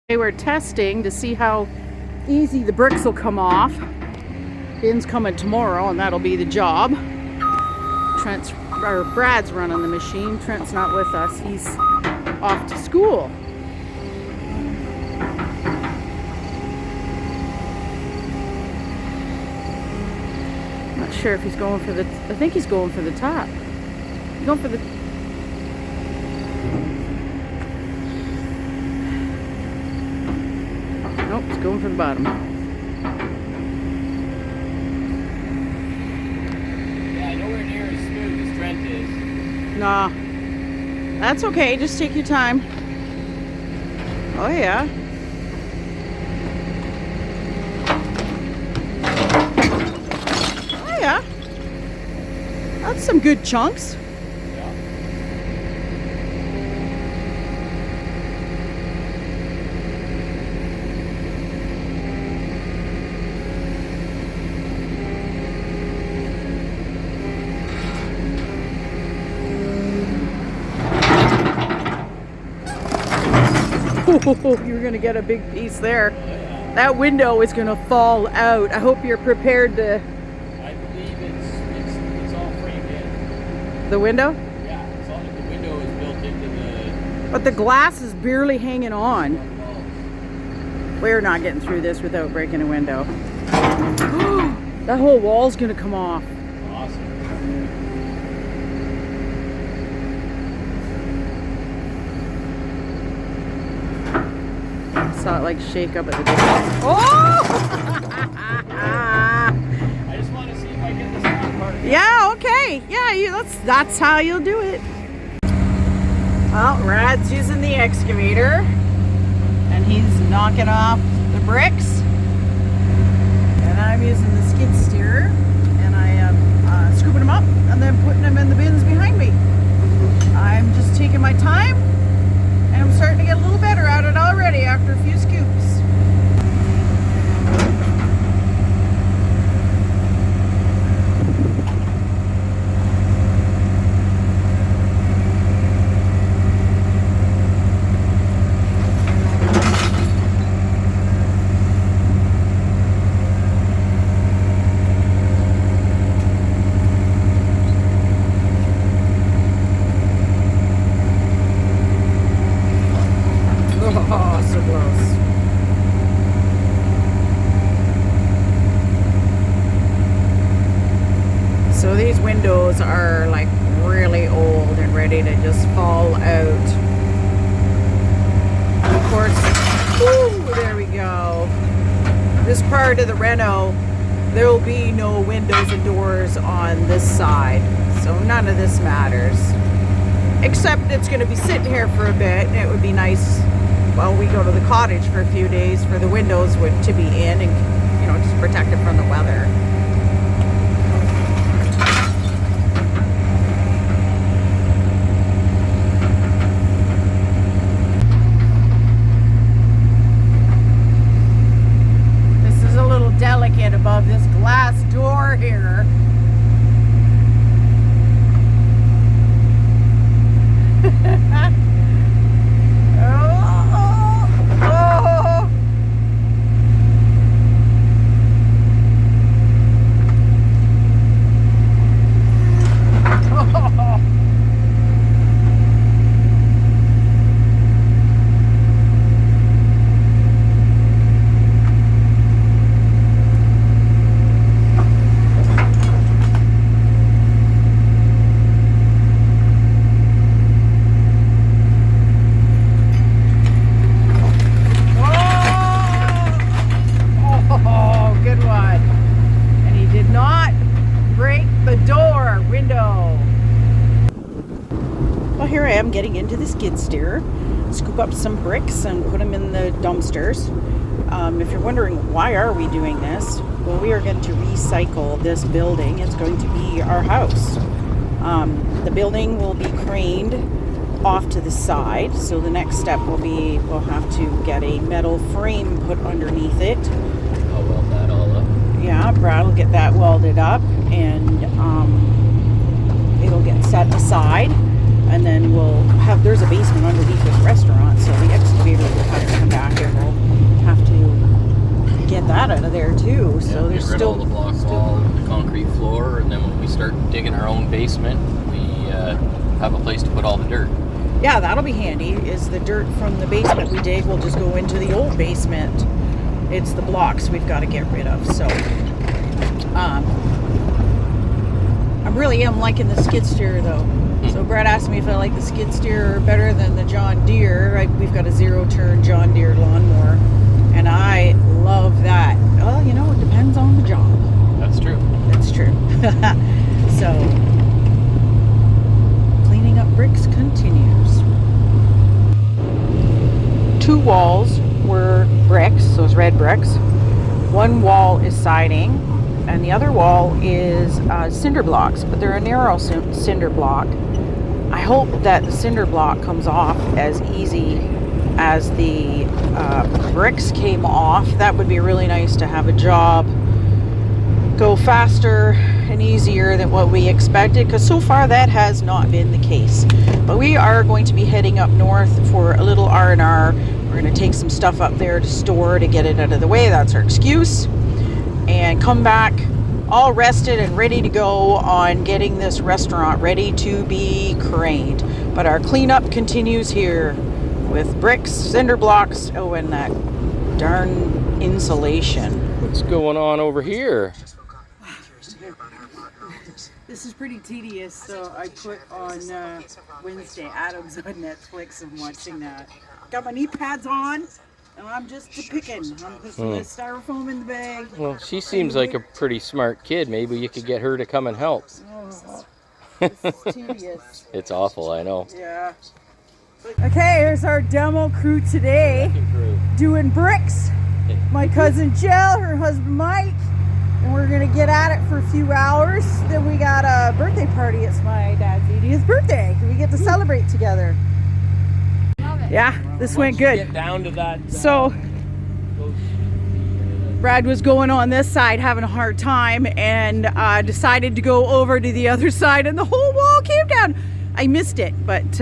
They were testing to see how easy the bricks will come off. Ben's coming tomorrow and that'll be the job. Brad's running the machine. Trent's not with us. He's off to school. Not sure if he's going for the, I think he's going for the top. He's going for the, nope, he's going for the bottom. Yeah, nowhere near as smooth as Trent is. Nah, that's okay. Just take your time. Oh yeah. Oh yeah. That's some good chunks. Oh, you're gonna get a big piece there. That window is gonna fall out. I hope you're prepared to. I believe it's all framed in. The window? Yeah, it's all, the window is built into the. But the glass is barely hanging on. We're not getting through this without breaking a window. That whole wall's gonna come off. Awesome. Saw it like shake up at the distance. Oh! I just want to see if I get this top part. Yeah, okay. Yeah, that's how you'll do it. Well, Rad's using the excavator and he's knocking off the bricks. And I'm using the skid steerer and I am scooping them up and then putting them in the bins behind me. I'm just taking my time. And I'm starting to get a little better at it already after a few scoops. Oh, so close. So these windows are like really old and ready to just fall out. Of course, woo, there we go. This part of the reno, there will be no windows and doors on this side. So none of this matters. Except it's going to be sitting here for a bit and it would be nice. Well, we go to the cottage for a few days for the windows to be in and, you know, just protect it from the weather. This is a little delicate above this glass door here. Here I am getting into the skid steer, scoop up some bricks and put them in the dumpsters. If you're wondering why are we doing this, well, we are going to recycle this building. It's going to be our house. The building will be craned off to the side, so the next step will be we'll have to get a metal frame put underneath it. I'll weld that all up. Yeah, Brad will get that welded up and it'll get set aside. And then we'll have, there's a basement underneath this restaurant, so the excavator will have to come back and there too. So Yeah, there's get rid still of all the block wall, the concrete floor, and then when we start digging our own basement, we have a place to put all the dirt. Yeah, that'll be handy. Is the dirt from the basement we dig will just go into the old basement. It's the blocks we've got to get rid of. So I really am liking the skid steer though. So Brad asked me if I like the skid steer better than the John Deere. We've got a 0-turn John Deere lawnmower, and I love that. Well, you know, it depends on the job. That's true. That's true. So cleaning up bricks continues. 2 walls were bricks, those red bricks. 1 wall is siding, and the other wall is cinder blocks, but they're a narrow cinder block. I hope that the cinder block comes off as easy as the bricks came off. That would be really nice to have a job go faster and easier than what we expected, because so far that has not been the case. But we are going to be heading up north for a little R&R. We're going to take some stuff up there to store to get it out of the way. That's our excuse. And come back all rested and ready to go on getting this restaurant ready to be craned. But our cleanup continues here with bricks, cinder blocks, oh, and that darn insulation. What's going on over here? This is pretty tedious, so I put on Wednesday Adams on Netflix. I'm watching that. Got my knee pads on, and I'm just picking. I'm putting the styrofoam in the bag. Well, she seems like a pretty smart kid. Maybe you could get her to come and help. Oh, this is tedious. It's awful, I know. Yeah. Okay, here's our demo crew today, doing bricks. My cousin Jill, her husband Mike, and we're gonna get at it for a few hours. Then we got a birthday party. It's my dad's 80th birthday. We get to celebrate together. Yeah, this went good. Get down to that. So Brad was going on this side having a hard time, and decided to go over to the other side, and the whole wall came down. I missed it, but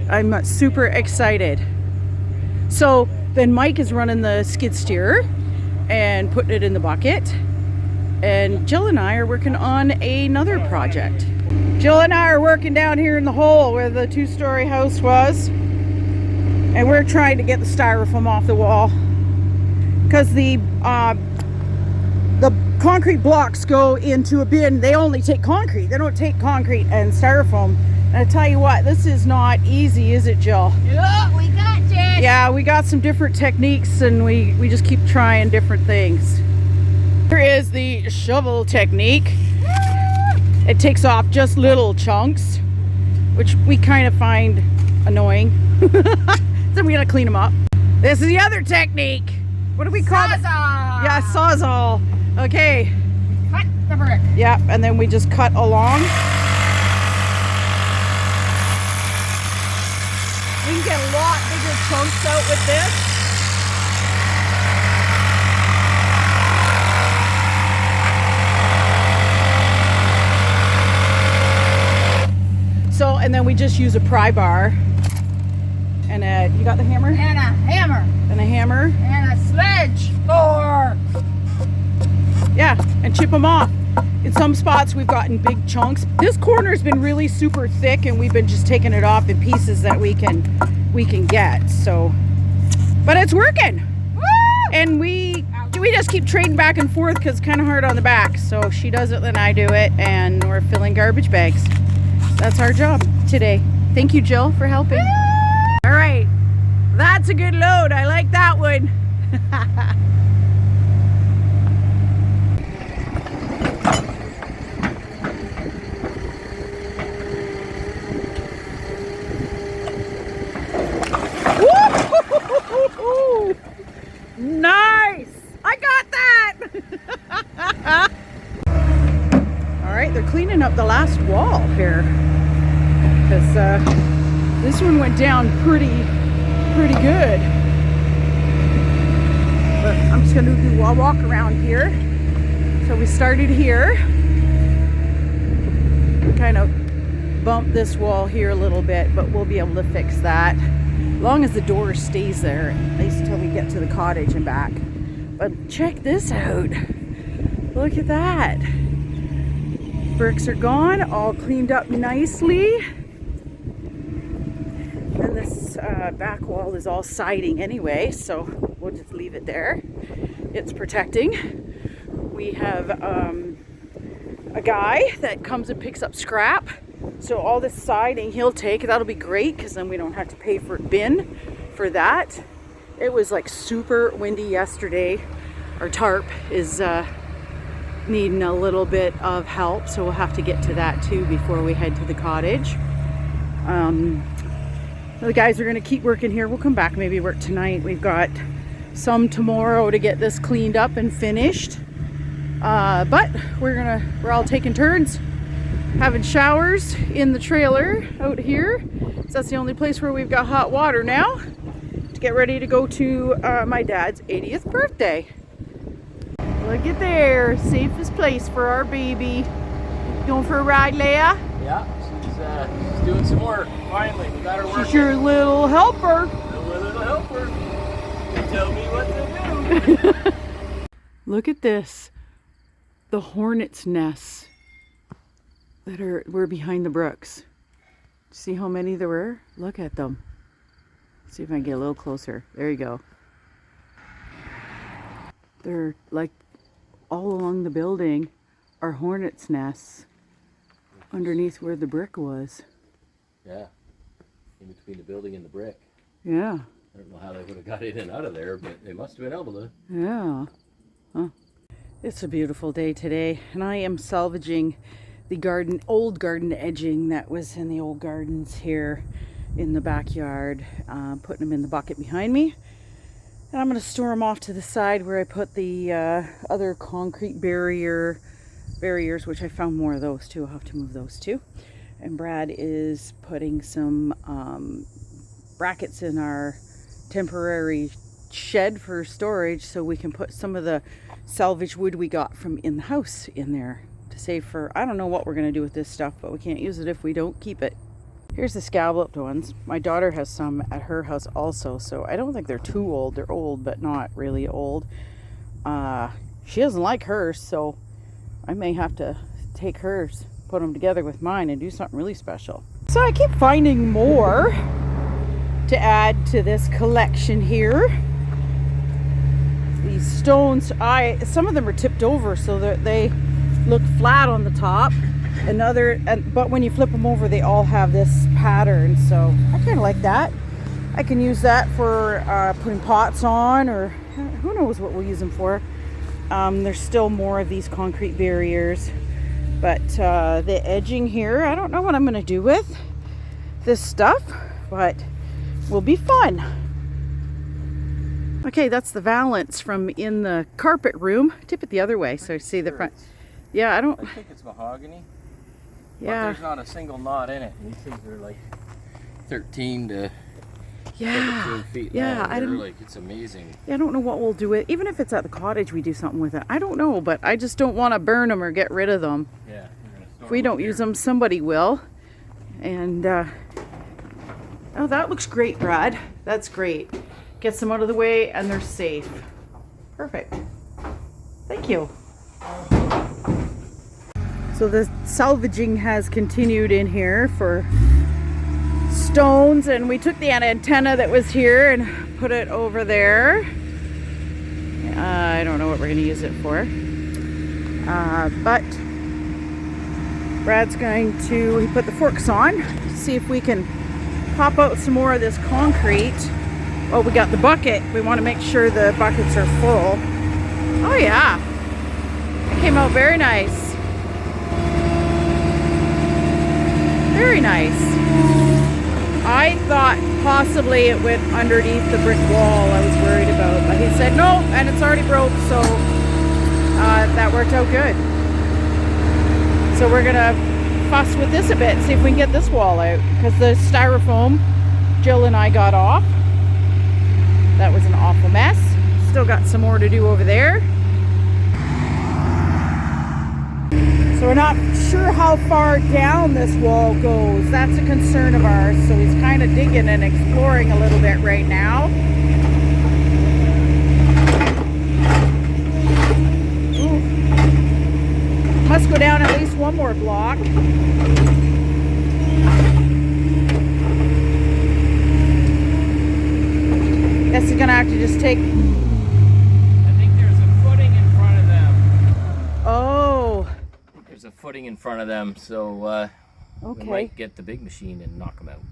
I'm super excited. So then Mike is running the skid steerer and putting it in the bucket, and Jill and I are working on another project. Jill and I are working down here in the hole where the 2-story house was, and we're trying to get the styrofoam off the wall, because the concrete blocks go into a bin. They only take concrete. They don't take concrete and styrofoam. And I tell you what, this is not easy, is it, Jill? Yeah, we got this. Yeah, we got some different techniques, and we just keep trying different things. Here is the shovel technique. It takes off just little chunks, which we kind of find annoying. Then we gotta clean them up. This is the other technique. What do we call it? Sawzall. Yeah, sawzall. Okay. Cut the brick. Yeah, and then we just cut along. We can get a lot bigger chunks out with this. So, and then we just use a pry bar. And you got the hammer? And a hammer. And a hammer. And a sledge. Or Yeah, and chip them off. In some spots we've gotten big chunks. This corner's been really super thick, and we've been just taking it off in pieces that we can get. So, but it's working. woo! And we just keep trading back and forth because it's kind of hard on the back. So she does it, then I do it, and we're filling garbage bags. That's our job today. Thank you, Jill, for helping. All right, that's a good load. I like that one. Woo! Nice! I got that! All right, they're cleaning up the last wall here, because this one went down pretty good. But I'm just gonna do a walk around here. So we started here. We kind of bumped this wall here a little bit, but we'll be able to fix that. As long as the door stays there, at least until we get to the cottage and back. But check this out. Look at that. Bricks are gone, all cleaned up nicely. And this back wall is all siding anyway, so we'll just leave it there. It's protecting. We have a guy that comes and picks up scrap. So all this siding he'll take. That'll be great because then we don't have to pay for a bin for that. It was like super windy yesterday. Our tarp is needing a little bit of help, so we'll have to get to that too before we head to the cottage. The guys are going to keep working here. We'll come back, maybe work tonight. We've got some tomorrow to get this cleaned up and finished. But we're all taking turns having showers in the trailer out here. So that's the only place where we've got hot water now to get ready to go to my dad's 80th birthday. Look at there, safest place for our baby. Going for a ride, Leia? Yeah, she's doing some work. Finally, we got her working. She's your little helper. Little helper. Tell me what to do. Look at this. The hornets' nests that were behind the brooks. See how many there were? Look at them. See if I can get a little closer. There you go. They're like all along the building are hornets' nests underneath where the brick was. Yeah, in between the building and the brick. Yeah. I don't know how they would have got in and out of there, but they must have been able to. Yeah. Huh. It's a beautiful day today, and I am salvaging the old garden edging that was in the old gardens here in the backyard, putting them in the bucket behind me. And I'm going to store them off to the side where I put the other concrete barriers, which I found more of those too. I'll have to move those too. And Brad is putting some brackets in our temporary shed for storage so we can put some of the salvage wood we got from in the house in there to save for, I don't know what we're going to do with this stuff, but we can't use it if we don't keep it. Here's the scalloped ones. My daughter has some at her house also, so I don't think they're too old. They're old, but not really old. She doesn't like hers, so I may have to take hers, put them together with mine, and do something really special. So I keep finding more to add to this collection here. These stones, some of them are tipped over so that they look flat on the top. But when you flip them over, they all have this pattern, so I kind of like that. I can use that for putting pots on, or who knows what we'll use them for. There's still more of these concrete barriers, but the edging here, I don't know what I'm going to do with this stuff, but will be fun. Okay, that's the valance from in the carpet room. Tip it the other way so you see the front. Yeah, I think it's mahogany. Yeah. But there's not a single knot in it. These things are like 13 to 17 feet long. I don't like, it's amazing. Yeah, I don't know what we'll do with, even if it's at the cottage we do something with it. I don't know, but I just don't want to burn them or get rid of them. Yeah. If we don't use them, somebody will. And oh, that looks great, Brad. That's great. Gets them out of the way and they're safe. Perfect. Thank you. So the salvaging has continued in here for stones, and we took the antenna that was here and put it over there. I don't know what we're going to use it for. But Brad's going to, he put the forks on to see if we can pop out some more of this concrete. Oh, we got the bucket. We want to make sure the buckets are full. Oh yeah, it came out very nice. Very nice. I thought possibly it went underneath the brick wall I was worried about, but he said no, and it's already broke, so that worked out good. So we're gonna fuss with this a bit, see if we can get this wall out, because the styrofoam Jill and I got off. That was an awful mess. Still got some more to do over there. So we're not sure how far down this wall goes. That's a concern of ours. So he's kind of digging and exploring a little bit right now. one more block. Guess he's gonna have to just take. I think there's a footing in front of them. Oh. There's a footing in front of them, so we Okay. might get the big machine and knock them out.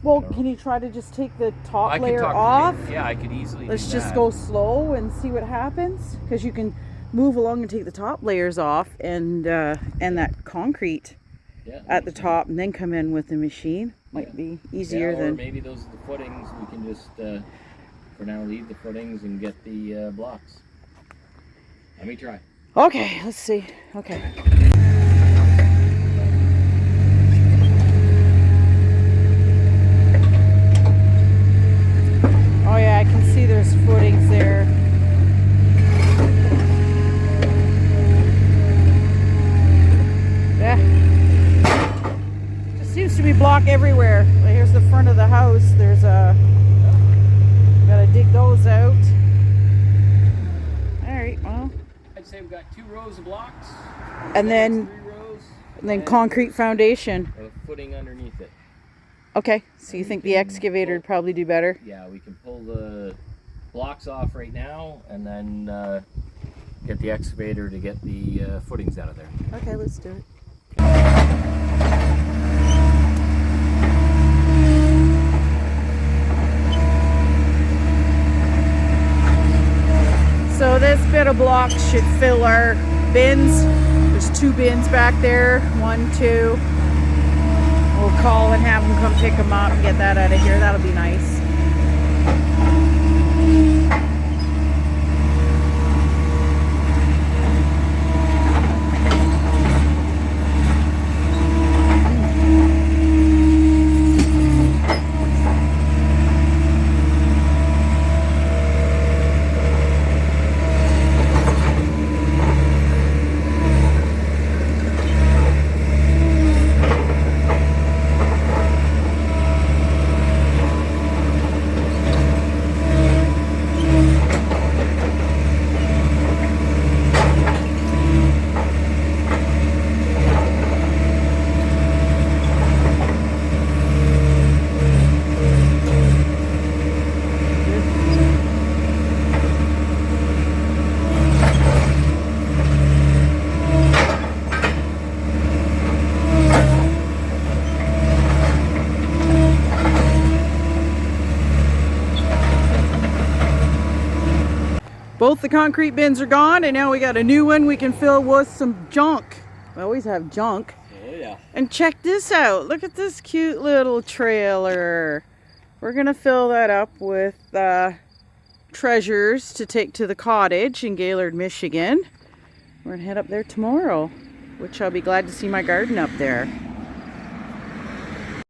Well, can you try to just take the top I could layer talk to off? him. Yeah, I could easily Let's do just that. go slow and see what happens. Because you can move along and take the top layers off and that concrete Yeah, at the makes top, and then come in with the machine. Might be easier or than. maybe those are the footings. We can just, for now, leave the footings and get the blocks. Let me try. Okay, let's see. Okay. Oh yeah, I can see there's footings there. Yeah. Just seems to be block everywhere. Like, here's the front of the house. There's a. Gotta dig those out. Alright, well. I'd say we've got 2 rows of blocks. And then 3 rows. and then concrete foundation. A footing underneath it. Okay, so you think the excavator would probably do better? Yeah, we can pull the blocks off right now and then get the excavator to get the footings out of there. Okay, let's do it. So this bit of block should fill our bins. There's 2 bins back there, 1, 2. We'll call and have them come pick them up and get that out of here. That'll be nice. Both the concrete bins are gone, and now we got a new one we can fill with some junk. We always have junk. Oh yeah. And check this out. Look at this cute little trailer. We're going to fill that up with treasures to take to the cottage in Gaylord, Michigan. We're going to head up there tomorrow, which I'll be glad to see my garden up there.